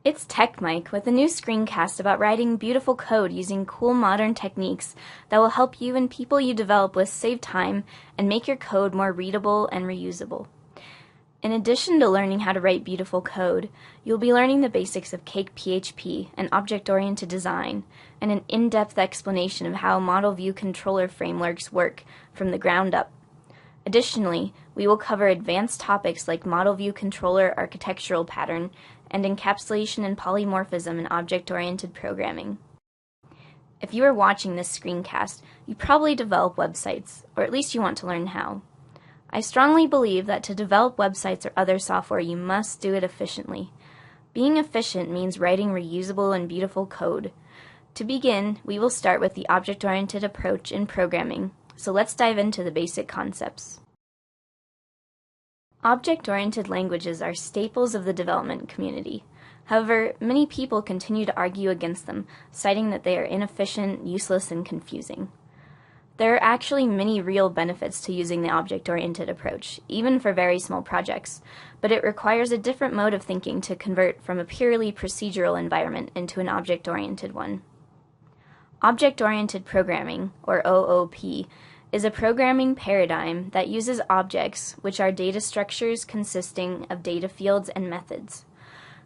It's Tech Mike with a new screencast about writing beautiful code using cool modern techniques that will help you and people you develop with save time and make your code more readable and reusable. In addition to learning how to write beautiful code, you'll be learning the basics of Cake PHP and object-oriented design, and an in-depth explanation of how model view controller frameworks work from the ground up. Additionally, we will cover advanced topics like model view controller architectural pattern and encapsulation and polymorphism in object-oriented programming. If you are watching this screencast, you probably develop websites, or at least you want to learn how. I strongly believe that to develop websites or other software, you must do it efficiently. Being efficient means writing reusable and beautiful code. To begin, we will start with the object-oriented approach in programming, so let's dive into the basic concepts. Object-oriented languages are staples of the development community. However, many people continue to argue against them, citing that they are inefficient, useless, and confusing. There are actually many real benefits to using the object-oriented approach, even for very small projects, but it requires a different mode of thinking to convert from a purely procedural environment into an object-oriented one. Object-oriented programming, or OOP, is a programming paradigm that uses objects, which are data structures consisting of data fields and methods.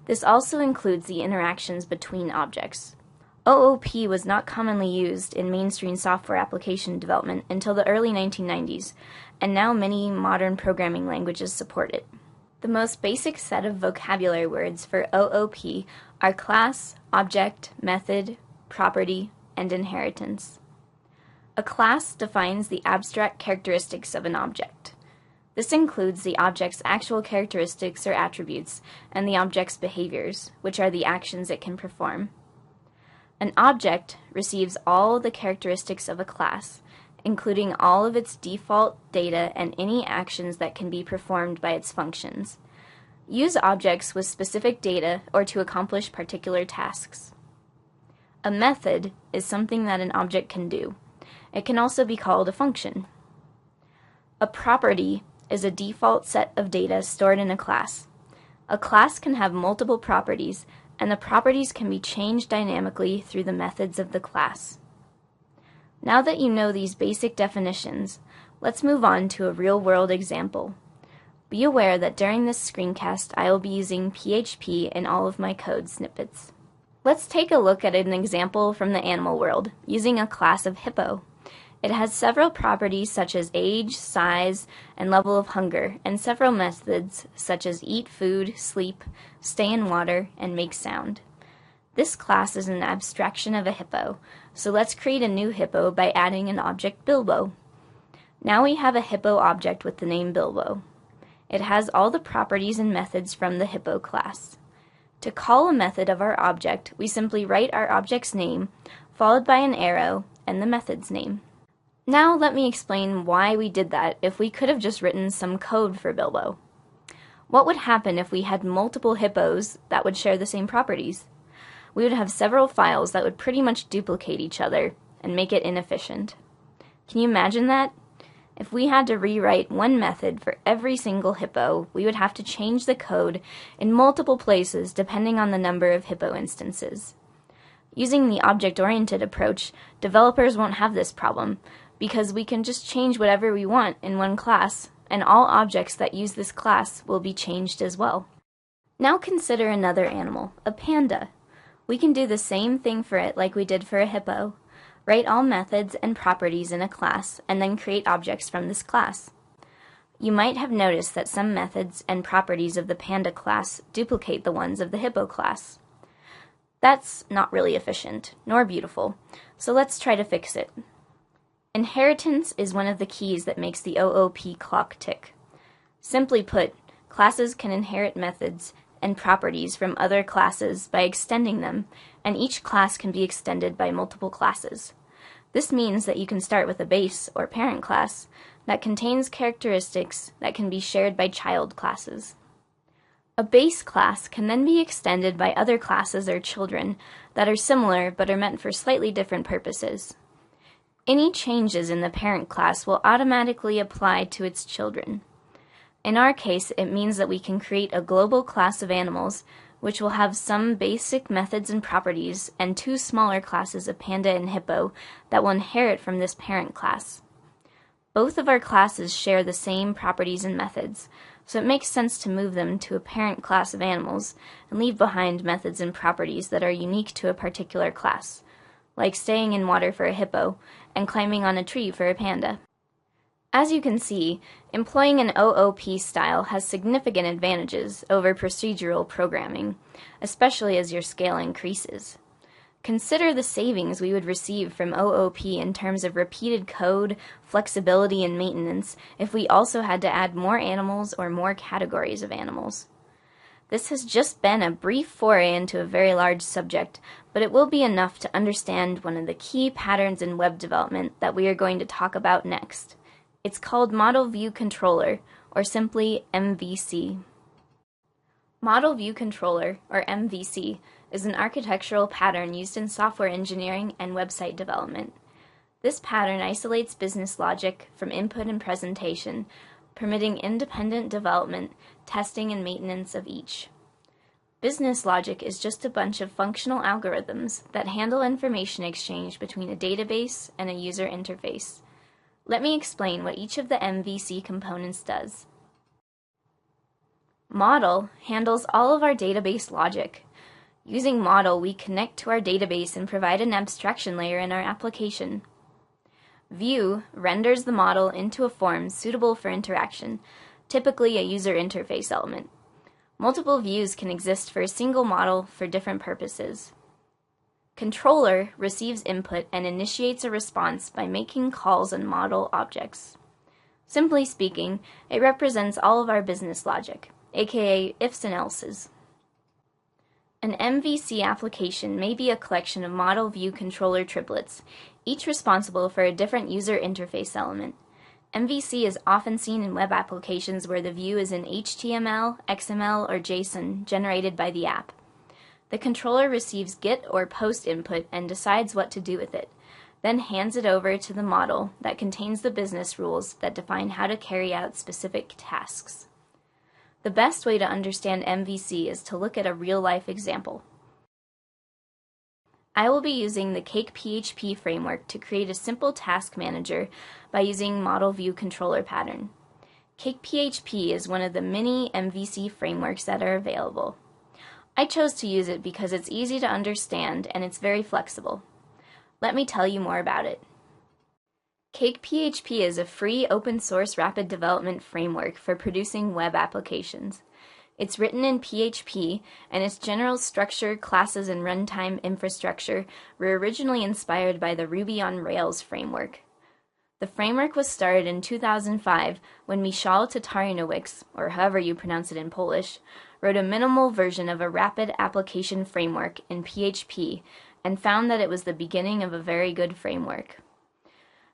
This also includes the interactions between objects. OOP was not commonly used in mainstream software application development until the early 1990s, and now many modern programming languages support it. The most basic set of vocabulary words for OOP are class, object, method, property, and inheritance. A class defines the abstract characteristics of an object. This includes the object's actual characteristics or attributes and the object's behaviors, which are the actions it can perform. An object receives all the characteristics of a class, including all of its default data and any actions that can be performed by its functions. Use objects with specific data or to accomplish particular tasks. A method is something that an object can do. It can also be called a function. A property is a default set of data stored in a class. A class can have multiple properties, and the properties can be changed dynamically through the methods of the class. Now that you know these basic definitions, let's move on to a real-world example. Be aware that during this screencast, I will be using PHP in all of my code snippets. Let's take a look at an example from the animal world, using a class of hippo. It has several properties such as age, size, and level of hunger, and several methods such as eat food, sleep, stay in water, and make sound. This class is an abstraction of a hippo, so let's create a new hippo by adding an object Bilbo. Now we have a hippo object with the name Bilbo. It has all the properties and methods from the hippo class. To call a method of our object, we simply write our object's name, followed by an arrow, and the method's name. Now let me explain why we did that if we could have just written some code for Bilbo. What would happen if we had multiple hippos that would share the same properties? We would have several files that would pretty much duplicate each other and make it inefficient. Can you imagine that? If we had to rewrite one method for every single hippo, we would have to change the code in multiple places depending on the number of hippo instances. Using the object-oriented approach, developers won't have this problem, because we can just change whatever we want in one class, and all objects that use this class will be changed as well. Now consider another animal, a panda. We can do the same thing for it like we did for a hippo. Write all methods and properties in a class, and then create objects from this class. You might have noticed that some methods and properties of the panda class duplicate the ones of the hippo class. That's not really efficient, nor beautiful, so let's try to fix it. Inheritance is one of the keys that makes the OOP clock tick. Simply put, classes can inherit methods and properties from other classes by extending them, and each class can be extended by multiple classes. This means that you can start with a base or parent class that contains characteristics that can be shared by child classes. A base class can then be extended by other classes or children that are similar but are meant for slightly different purposes. Any changes in the parent class will automatically apply to its children. In our case, it means that we can create a global class of animals which will have some basic methods and properties, and two smaller classes of Panda and Hippo that will inherit from this parent class. Both of our classes share the same properties and methods, so it makes sense to move them to a parent class of animals and leave behind methods and properties that are unique to a particular class, like staying in water for a hippo and climbing on a tree for a panda. As you can see, employing an OOP style has significant advantages over procedural programming, especially as your scale increases. Consider the savings we would receive from OOP in terms of repeated code, flexibility, and maintenance if we also had to add more animals or more categories of animals. This has just been a brief foray into a very large subject, but it will be enough to understand one of the key patterns in web development that we are going to talk about next. It's called Model View Controller, or simply MVC. Model View Controller, or MVC, is an architectural pattern used in software engineering and website development. This pattern isolates business logic from input and presentation, permitting independent development, testing, and maintenance of each. Business logic is just a bunch of functional algorithms that handle information exchange between a database and a user interface. Let me explain what each of the MVC components does. Model handles all of our database logic. Using Model, we connect to our database and provide an abstraction layer in our application. View renders the model into a form suitable for interaction, typically a user interface element. Multiple views can exist for a single model for different purposes. Controller receives input and initiates a response by making calls on model objects. Simply speaking, it represents all of our business logic, aka ifs and elses. An MVC application may be a collection of model view controller triplets, each responsible for a different user interface element. MVC is often seen in web applications where the view is in HTML, XML, or JSON generated by the app. The controller receives GET or POST input and decides what to do with it, then hands it over to the model that contains the business rules that define how to carry out specific tasks. The best way to understand MVC is to look at a real-life example. I will be using the Cake PHP framework to create a simple task manager by using Model View Controller pattern. Cake PHP is one of the many MVC frameworks that are available. I chose to use it because it's easy to understand and it's very flexible. Let me tell you more about it. Cake PHP is a free open-source rapid development framework for producing web applications. It's written in PHP, and its general structure, classes, and runtime infrastructure were originally inspired by the Ruby on Rails framework. The framework was started in 2005 when Michał Tatarinowicz, or however you pronounce it in Polish, wrote a minimal version of a rapid application framework in PHP and found that it was the beginning of a very good framework.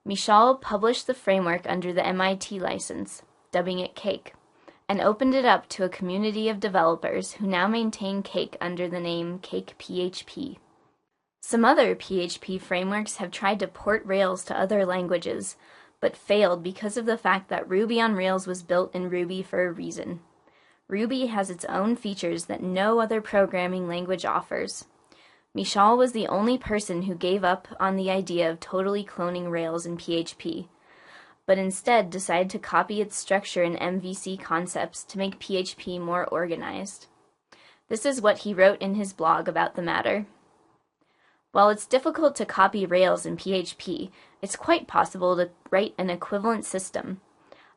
Michał published the framework under the MIT license, dubbing it Cake, and opened it up to a community of developers who now maintain Cake under the name Cake PHP. Some other PHP frameworks have tried to port Rails to other languages, but failed because of the fact that Ruby on Rails was built in Ruby for a reason. Ruby has its own features that no other programming language offers. Michał was the only person who gave up on the idea of totally cloning Rails in PHP, but instead decided to copy its structure and MVC concepts to make PHP more organized. This is what he wrote in his blog about the matter. While it's difficult to copy Rails in PHP, it's quite possible to write an equivalent system.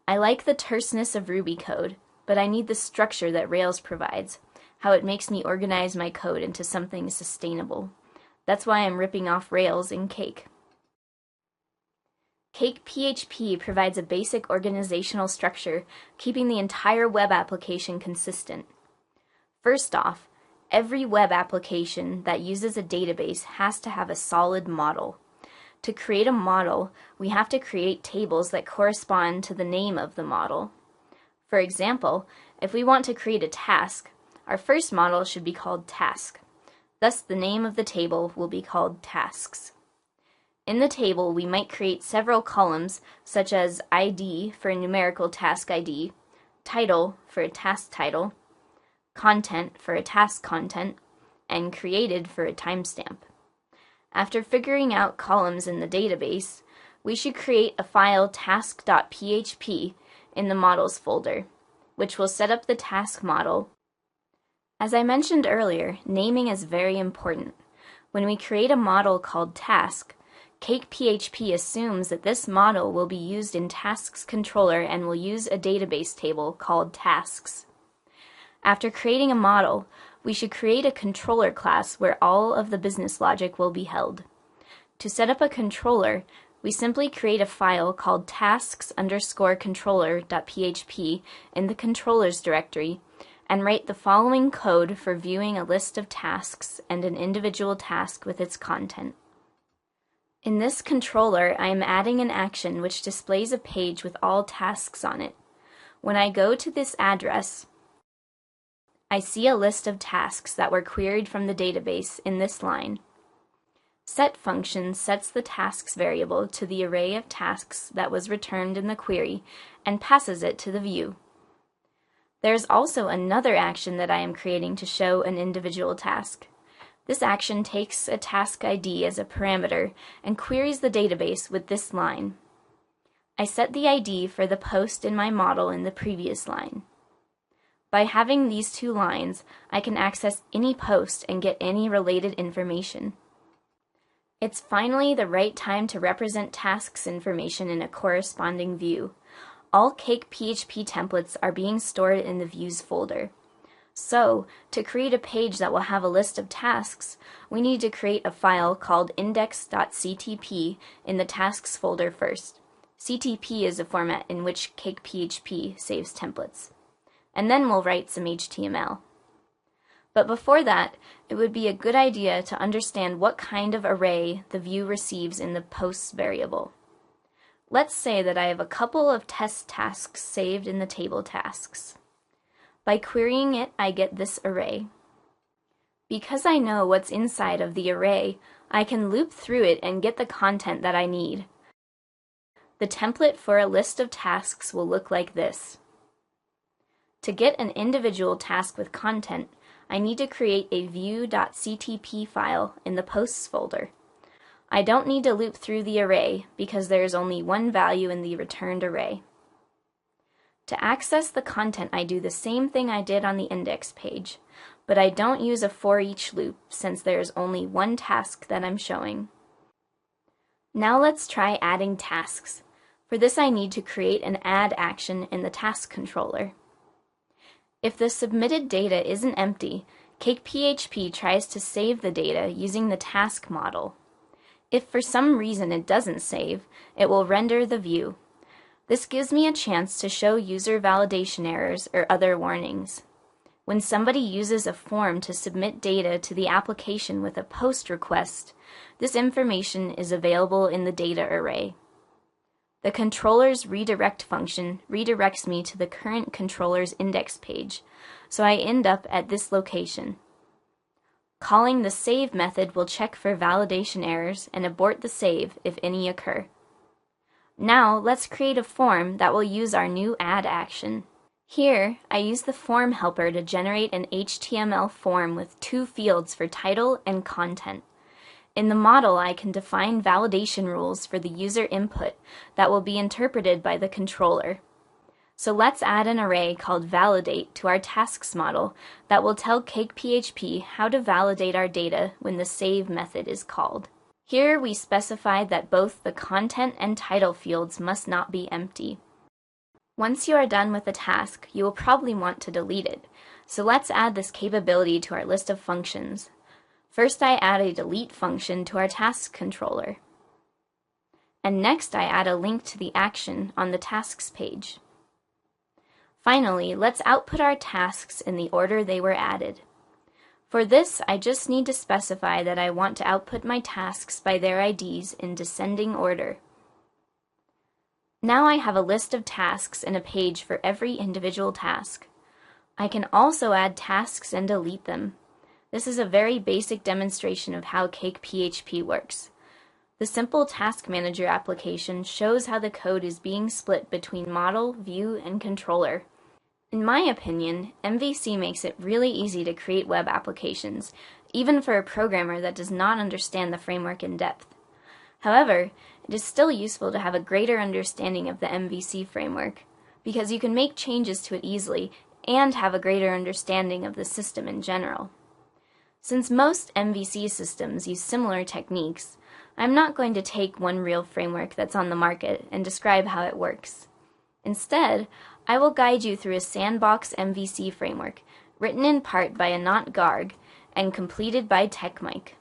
I like the terseness of Ruby code, but I need the structure that Rails provides, how it makes me organize my code into something sustainable. That's why I'm ripping off Rails in Cake. Cake PHP provides a basic organizational structure, keeping the entire web application consistent. First off, every web application that uses a database has to have a solid model. To create a model, we have to create tables that correspond to the name of the model. For example, if we want to create a task, our first model should be called task. Thus, the name of the table will be called tasks. In the table, we might create several columns, such as ID for a numerical task ID, title for a task title, content for a task content, and created for a timestamp. After figuring out columns in the database, we should create a file task.php in the models folder, which will set up the task model. As I mentioned earlier, naming is very important. When we create a model called task, cake.php assumes that this model will be used in tasks controller and will use a database table called tasks. After creating a model, we should create a controller class where all of the business logic will be held. To set up a controller, we simply create a file called tasks_controller.php in the controllers directory and write the following code for viewing a list of tasks and an individual task with its content. In this controller, I am adding an action which displays a page with all tasks on it. When I go to this address, I see a list of tasks that were queried from the database in this line. Set function sets the tasks variable to the array of tasks that was returned in the query and passes it to the view. There's also another action that I am creating to show an individual task. This action takes a task ID as a parameter and queries the database with this line. I set the ID for the post in my model in the previous line. By having these two lines, I can access any post and get any related information. It's finally the right time to represent tasks information in a corresponding view. All cake.php templates are being stored in the views folder. So, to create a page that will have a list of tasks, we need to create a file called index.ctp in the tasks folder first. CTP is a format in which cake.php saves templates. And then we'll write some HTML. But before that, it would be a good idea to understand what kind of array the view receives in the posts variable. Let's say that I have a couple of test tasks saved in the table tasks. By querying it, I get this array. Because I know what's inside of the array, I can loop through it and get the content that I need. The template for a list of tasks will look like this. To get an individual task with content, I need to create a view.ctp file in the posts folder. I don't need to loop through the array because there is only one value in the returned array. To access the content, I do the same thing I did on the index page, but I don't use a for each loop since there is only one task that I'm showing. Now let's try adding tasks. For this, I need to create an add action in the task controller. If the submitted data isn't empty, cake.php tries to save the data using the task model. If for some reason it doesn't save, it will render the view. This gives me a chance to show user validation errors or other warnings. When somebody uses a form to submit data to the application with a post request, this information is available in the data array. The controller's redirect function redirects me to the current controller's index page, so I end up at this location. Calling the save method will check for validation errors and abort the save if any occur. Now let's create a form that will use our new add action. Here, I use the form helper to generate an HTML form with two fields for title and content. In the model, I can define validation rules for the user input that will be interpreted by the controller. So let's add an array called validate to our tasks model that will tell cake.php how to validate our data when the save method is called. Here we specify that both the content and title fields must not be empty. Once you are done with a task, you will probably want to delete it. So let's add this capability to our list of functions. First, I add a delete function to our task controller. And next, I add a link to the action on the tasks page. Finally, let's output our tasks in the order they were added. For this, I just need to specify that I want to output my tasks by their IDs in descending order. Now I have a list of tasks and a page for every individual task. I can also add tasks and delete them. This is a very basic demonstration of how cake.php works. The simple Task Manager application shows how the code is being split between model, view, and controller. In my opinion, MVC makes it really easy to create web applications, even for a programmer that does not understand the framework in depth. However, it is still useful to have a greater understanding of the MVC framework, because you can make changes to it easily and have a greater understanding of the system in general. Since most MVC systems use similar techniques, I'm not going to take one real framework that's on the market and describe how it works. Instead, I will guide you through a sandbox MVC framework, written in part by Anant Garg and completed by TechMike.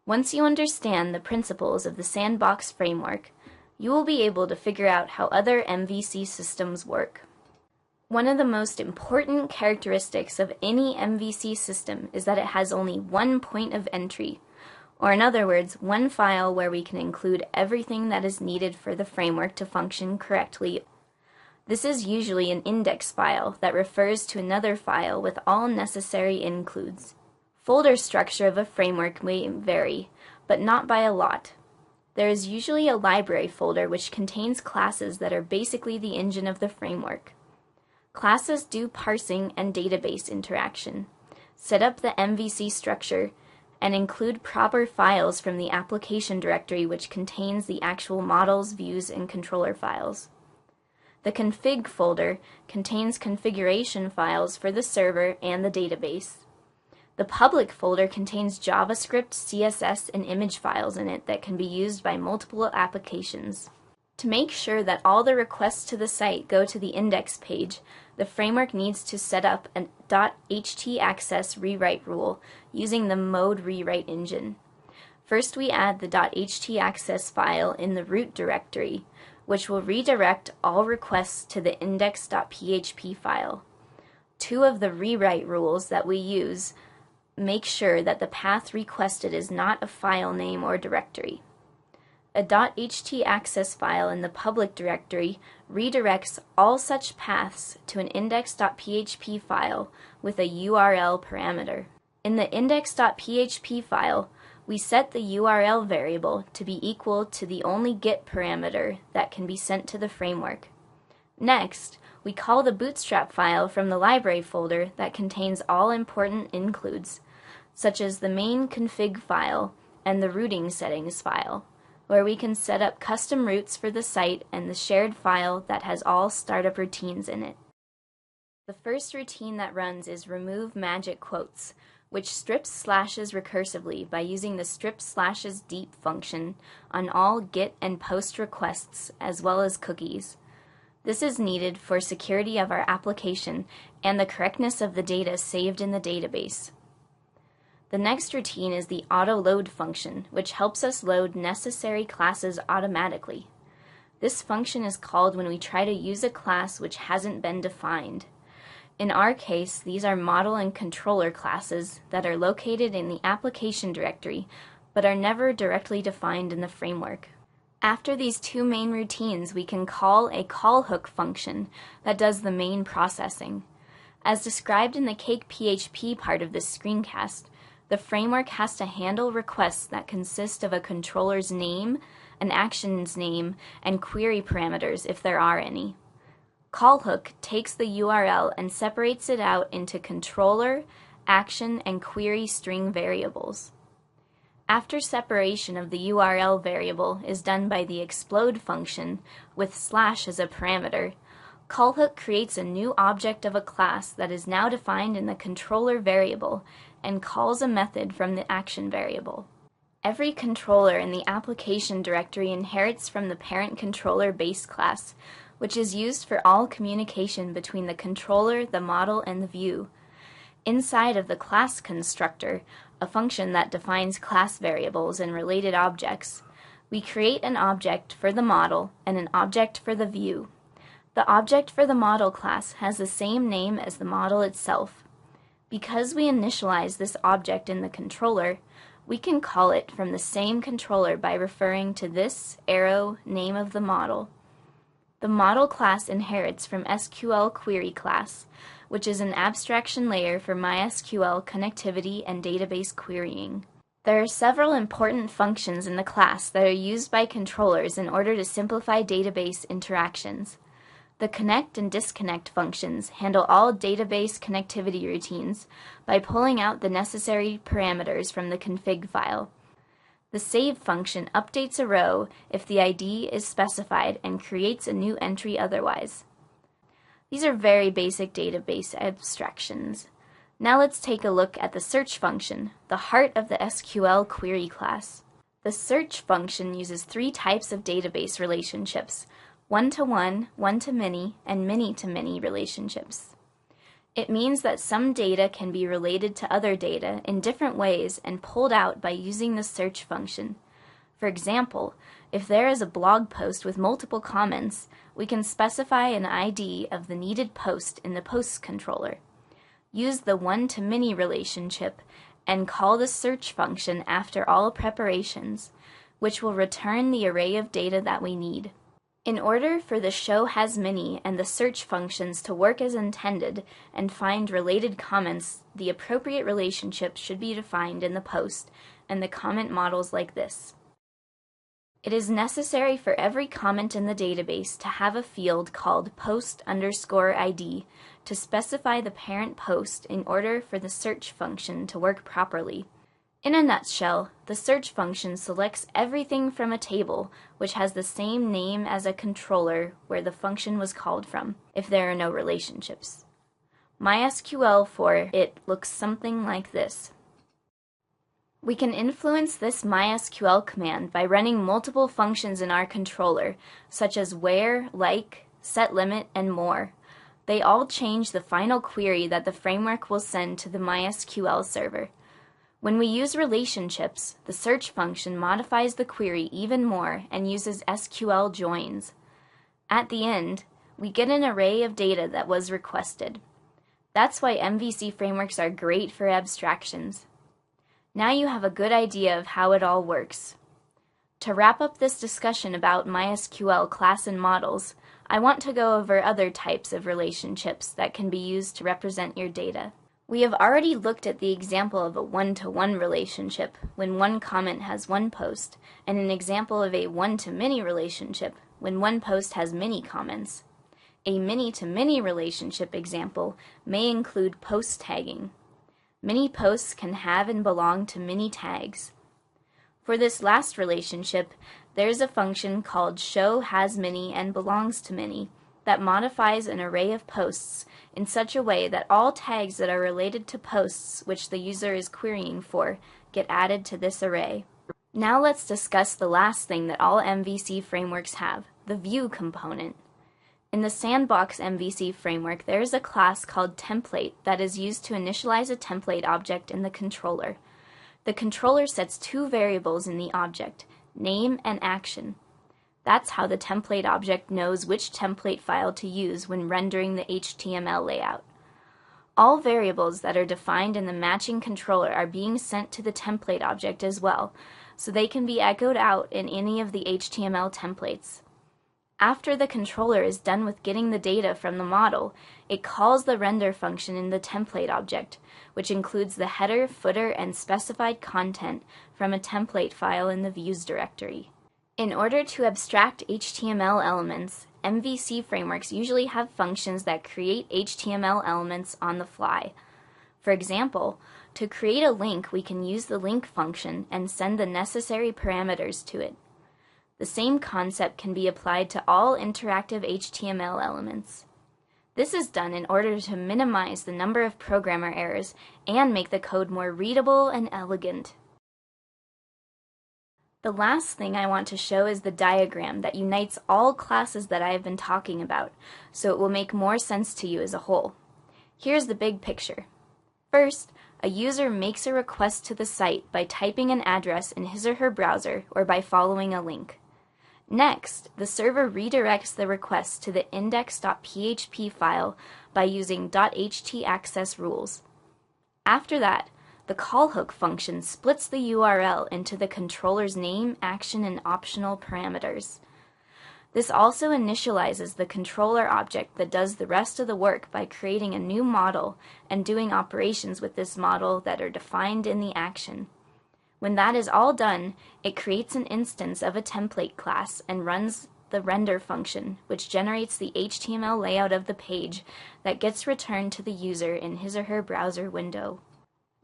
Once you understand the principles of the sandbox framework, you will be able to figure out how other MVC systems work. One of the most important characteristics of any MVC system is that it has only one point of entry, or in other words, one file where we can include everything that is needed for the framework to function correctly. This is usually an index file that refers to another file with all necessary includes. Folder structure of a framework may vary, but not by a lot. There is usually a library folder which contains classes that are basically the engine of the framework. Classes do parsing and database interaction, set up the MVC structure, and include proper files from the application directory which contains the actual models, views, and controller files. The config folder contains configuration files for the server and the database. The public folder contains JavaScript, CSS, and image files in it that can be used by multiple applications. To make sure that all the requests to the site go to the index page, the framework needs to set up a .htaccess rewrite rule using the mode rewrite engine. First, we add the .htaccess file in the root directory, which will redirect all requests to the index.php file. Two of the rewrite rules that we use make sure that the path requested is not a file name or directory. A .htaccess file in the public directory redirects all such paths to an index.php file with a URL parameter. In the index.php file, we set the URL variable to be equal to the only get parameter that can be sent to the framework. Next, we call the bootstrap file from the library folder that contains all important includes, such as the main config file and the routing settings file, where we can set up custom routes for the site and the shared file that has all startup routines in it. The first routine that runs is remove magic quotes, which strips slashes recursively by using the strip slashes deep function on all GET and POST requests as well as cookies. This is needed for security of our application and the correctness of the data saved in the database. The next routine is the auto-load function, which helps us load necessary classes automatically. This function is called when we try to use a class which hasn't been defined. In our case, these are model and controller classes that are located in the application directory, but are never directly defined in the framework. After these two main routines, we can call a call hook function that does the main processing. As described in the Cake PHP part of this screencast, the framework has to handle requests that consist of a controller's name, an action's name, and query parameters if there are any. Call hook takes the URL and separates it out into controller, action, and query string variables. After separation of the URL variable is done by the explode function with slash as a parameter, call hook creates a new object of a class that is now defined in the controller variable and calls a method from the action variable. Every controller in the application directory inherits from the parent controller base class, which is used for all communication between the controller, the model, and the view. Inside of the class constructor, a function that defines class variables and related objects, we create an object for the model and an object for the view. The object for the model class has the same name as the model itself. Because we initialize this object in the controller, we can call it from the same controller by referring to this arrow name of the model. The model class inherits from SQL query class, which is an abstraction layer for MySQL connectivity and database querying. There are several important functions in the class that are used by controllers in order to simplify database interactions. The connect and disconnect functions handle all database connectivity routines by pulling out the necessary parameters from the config file. The save function updates a row if the ID is specified and creates a new entry otherwise. These are very basic database abstractions. Now let's take a look at the search function, the heart of the SQL query class. The search function uses three types of database relationships: one-to-one, one-to-many, and many-to-many relationships. It means that some data can be related to other data in different ways and pulled out by using the search function. For example, if there is a blog post with multiple comments, we can specify an ID of the needed post in the posts controller. Use the one-to-many relationship and call the search function after all preparations, which will return the array of data that we need. In order for the show has many and the search functions to work as intended and find related comments, the appropriate relationship should be defined in the post and the comment models like this. It is necessary for every comment in the database to have a field called post_ID to specify the parent post in order for the search function to work properly. In a nutshell, the search function selects everything from a table which has the same name as a controller where the function was called from, if there are no relationships. MySQL for it looks something like this. We can influence this MySQL command by running multiple functions in our controller, such as where, like, setLimit, and more. They all change the final query that the framework will send to the MySQL server. When we use relationships, the search function modifies the query even more and uses SQL joins. At the end, we get an array of data that was requested. That's why MVC frameworks are great for abstractions. Now you have a good idea of how it all works. To wrap up this discussion about MySQL class and models, I want to go over other types of relationships that can be used to represent your data. We have already looked at the example of a one-to-one relationship when one comment has one post, and an example of a one-to-many relationship when one post has many comments. A many-to-many relationship example may include post tagging. Many posts can have and belong to many tags. For this last relationship, there is a function called show has many and belongs to many that modifies an array of posts in such a way that all tags that are related to posts which the user is querying for get added to this array. Now let's discuss the last thing that all MVC frameworks have, the view component. In the Sandbox MVC framework, there is a class called template that is used to initialize a template object in the controller. The controller sets two variables in the object, name and action. That's how the template object knows which template file to use when rendering the HTML layout. All variables that are defined in the matching controller are being sent to the template object as well, so they can be echoed out in any of the HTML templates. After the controller is done with getting the data from the model, it calls the render function in the template object, which includes the header, footer, and specified content from a template file in the views directory. In order to abstract HTML elements, MVC frameworks usually have functions that create HTML elements on the fly. For example, to create a link, we can use the link function and send the necessary parameters to it. The same concept can be applied to all interactive HTML elements. This is done in order to minimize the number of programmer errors and make the code more readable and elegant. The last thing I want to show is the diagram that unites all classes that I have been talking about, so it will make more sense to you as a whole. Here's the big picture. First, a user makes a request to the site by typing an address in his or her browser or by following a link. Next, the server redirects the request to the index.php file by using .htaccess rules. After that, the call hook function splits the URL into the controller's name, action, and optional parameters. This also initializes the controller object that does the rest of the work by creating a new model and doing operations with this model that are defined in the action. When that is all done, it creates an instance of a template class and runs the render function, which generates the HTML layout of the page that gets returned to the user in his or her browser window.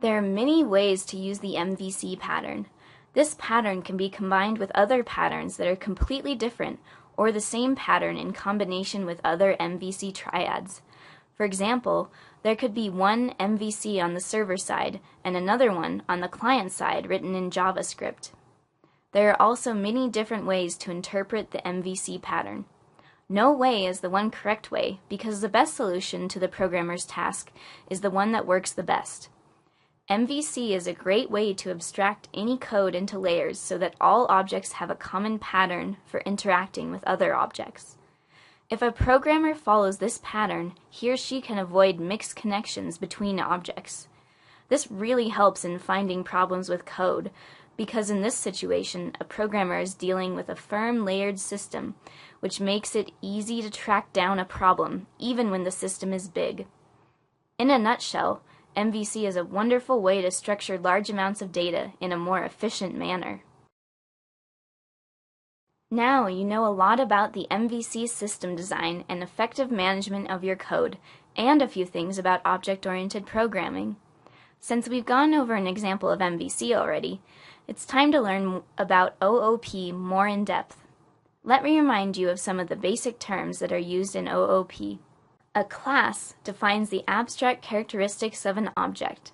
There are many ways to use the MVC pattern. This pattern can be combined with other patterns that are completely different, or the same pattern in combination with other MVC triads. For example, there could be one MVC on the server side and another one on the client side written in JavaScript. There are also many different ways to interpret the MVC pattern. No way is the one correct way, because the best solution to the programmer's task is the one that works the best. MVC is a great way to abstract any code into layers so that all objects have a common pattern for interacting with other objects. If a programmer follows this pattern, he or she can avoid mixed connections between objects. This really helps in finding problems with code, because in this situation, a programmer is dealing with a firm layered system, which makes it easy to track down a problem, even when the system is big. In a nutshell, MVC is a wonderful way to structure large amounts of data in a more efficient manner. Now you know a lot about the MVC system design and effective management of your code, and a few things about object-oriented programming. Since we've gone over an example of MVC already, it's time to learn about OOP more in depth. Let me remind you of some of the basic terms that are used in OOP. A class defines the abstract characteristics of an object.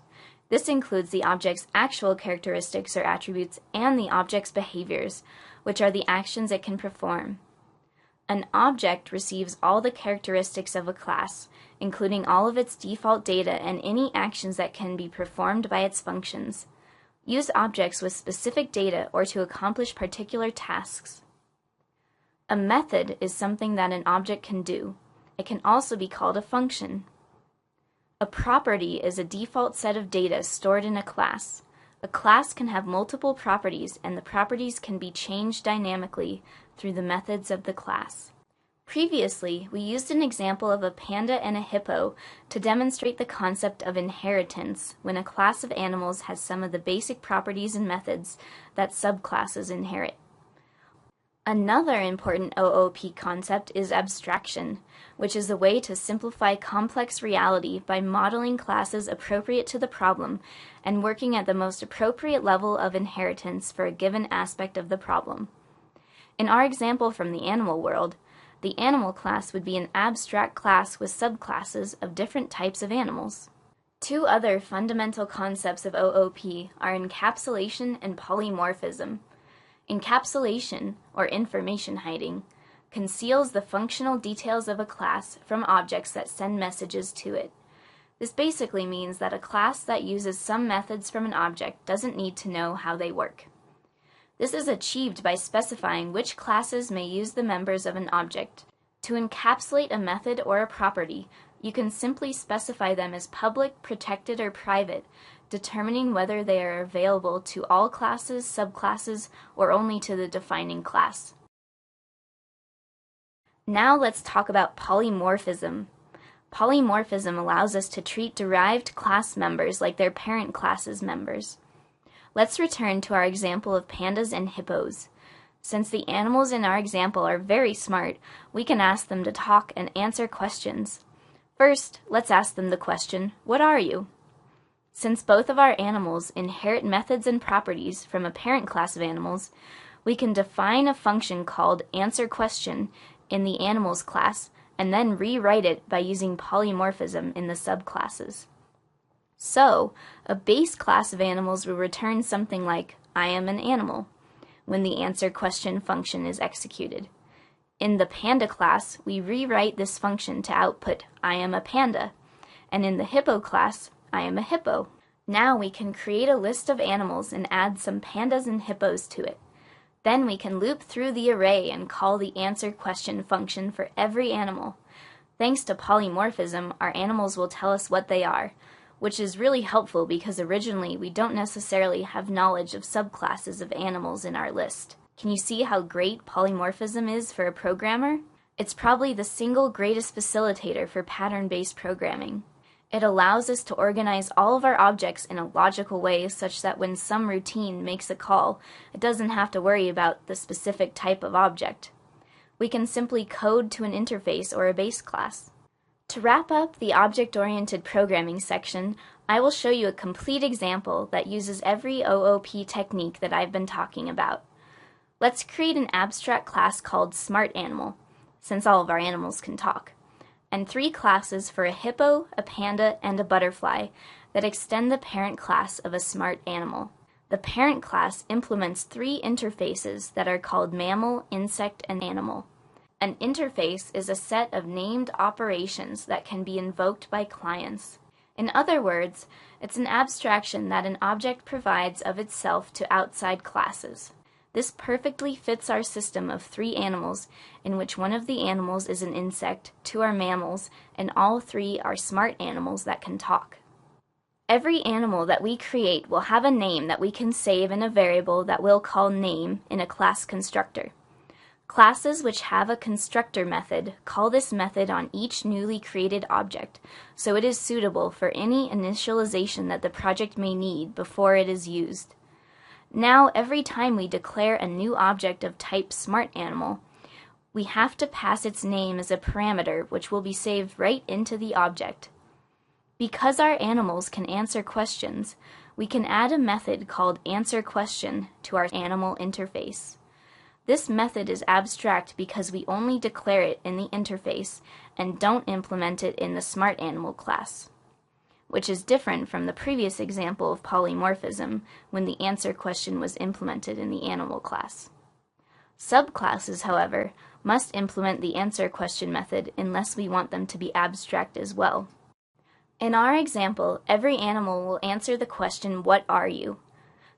This includes the object's actual characteristics or attributes and the object's behaviors, which are the actions it can perform. An object receives all the characteristics of a class, including all of its default data and any actions that can be performed by its functions. Use objects with specific data or to accomplish particular tasks. A method is something that an object can do. It can also be called a function. A property is a default set of data stored in a class. A class can have multiple properties, and the properties can be changed dynamically through the methods of the class. Previously, we used an example of a panda and a hippo to demonstrate the concept of inheritance when a class of animals has some of the basic properties and methods that subclasses inherit. Another important OOP concept is abstraction, which is a way to simplify complex reality by modeling classes appropriate to the problem and working at the most appropriate level of inheritance for a given aspect of the problem. In our example from the animal world, the animal class would be an abstract class with subclasses of different types of animals. Two other fundamental concepts of OOP are encapsulation and polymorphism. Encapsulation, or information hiding, conceals the functional details of a class from objects that send messages to it. This basically means that a class that uses some methods from an object doesn't need to know how they work. This is achieved by specifying which classes may use the members of an object. To encapsulate a method or a property, you can simply specify them as public, protected, or private, determining whether they are available to all classes, subclasses, or only to the defining class. Now let's talk about polymorphism. Polymorphism allows us to treat derived class members like their parent class's members. Let's return to our example of pandas and hippos. Since the animals in our example are very smart, we can ask them to talk and answer questions. First, let's ask them the question, "What are you?" Since both of our animals inherit methods and properties from a parent class of animals, we can define a function called answerQuestion in the animals class and then rewrite it by using polymorphism in the subclasses. So, a base class of animals will return something like, "I am an animal," when the answerQuestion function is executed. In the panda class, we rewrite this function to output, "I am a panda," and in the hippo class, "I am a hippo." Now we can create a list of animals and add some pandas and hippos to it. Then we can loop through the array and call the answerQuestion function for every animal. Thanks to polymorphism, our animals will tell us what they are, which is really helpful because originally we don't necessarily have knowledge of subclasses of animals in our list. Can you see how great polymorphism is for a programmer? It's probably the single greatest facilitator for pattern-based programming. It allows us to organize all of our objects in a logical way such that when some routine makes a call, it doesn't have to worry about the specific type of object. we can simply code to an interface or a base class. To wrap up the object-oriented programming section, I will show you a complete example that uses every OOP technique that I've been talking about. Let's create an abstract class called Smart Animal, since all of our animals can talk, and 3 classes for a hippo, a panda, and a butterfly that extend the parent class of a smart animal. The parent class implements 3 interfaces that are called mammal, insect, and animal. An interface is a set of named operations that can be invoked by clients. In other words, it's an abstraction that an object provides of itself to outside classes. This perfectly fits our system of 3 animals, in which one of the animals is an insect, 2 are mammals, and all 3 are smart animals that can talk. Every animal that we create will have a name that we can save in a variable that we'll call name in a class constructor. Classes which have a constructor method call this method on each newly created object, so it is suitable for any initialization that the project may need before it is used. Now, every time we declare a new object of type SmartAnimal, we have to pass its name as a parameter which will be saved right into the object. Because our animals can answer questions, we can add a method called answerQuestion to our animal interface. This method is abstract because we only declare it in the interface and don't implement it in the SmartAnimal class, which is different from the previous example of polymorphism when the answer question was implemented in the animal class. Subclasses, however, must implement the answer question method unless we want them to be abstract as well. In our example, every animal will answer the question, "What are you?"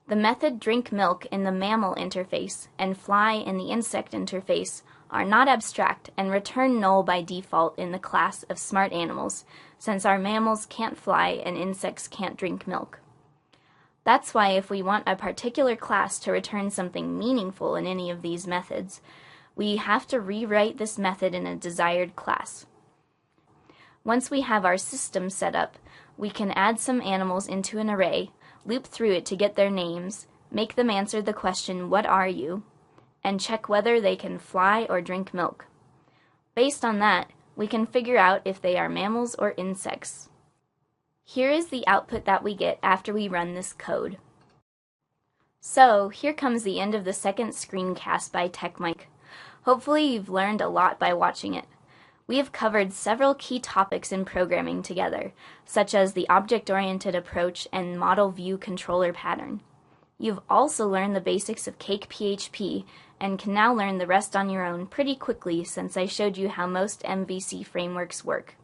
The method drink milk in the mammal interface and fly in the insect interface are not abstract and return null by default in the class of smart animals, since our mammals can't fly and insects can't drink milk. That's why if we want a particular class to return something meaningful in any of these methods, we have to rewrite this method in a desired class. Once we have our system set up, we can add some animals into an array, loop through it to get their names, make them answer the question, "What are you?" and check whether they can fly or drink milk. Based on that, we can figure out if they are mammals or insects. Here is the output that we get after we run this code. So, here comes the end of the second screencast by TechMike. Hopefully you've learned a lot by watching it. We have covered several key topics in programming together, such as the object-oriented approach and model view controller pattern. You've also learned the basics of Cake PHP and can now learn the rest on your own pretty quickly since I showed you how most MVC frameworks work.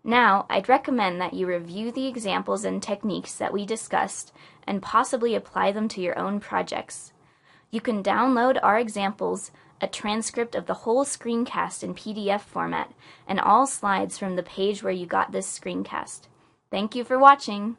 Now, I'd recommend that you review the examples and techniques that we discussed and possibly apply them to your own projects. You can download our examples, a transcript of the whole screencast in PDF format, and all slides from the page where you got this screencast. Thank you for watching!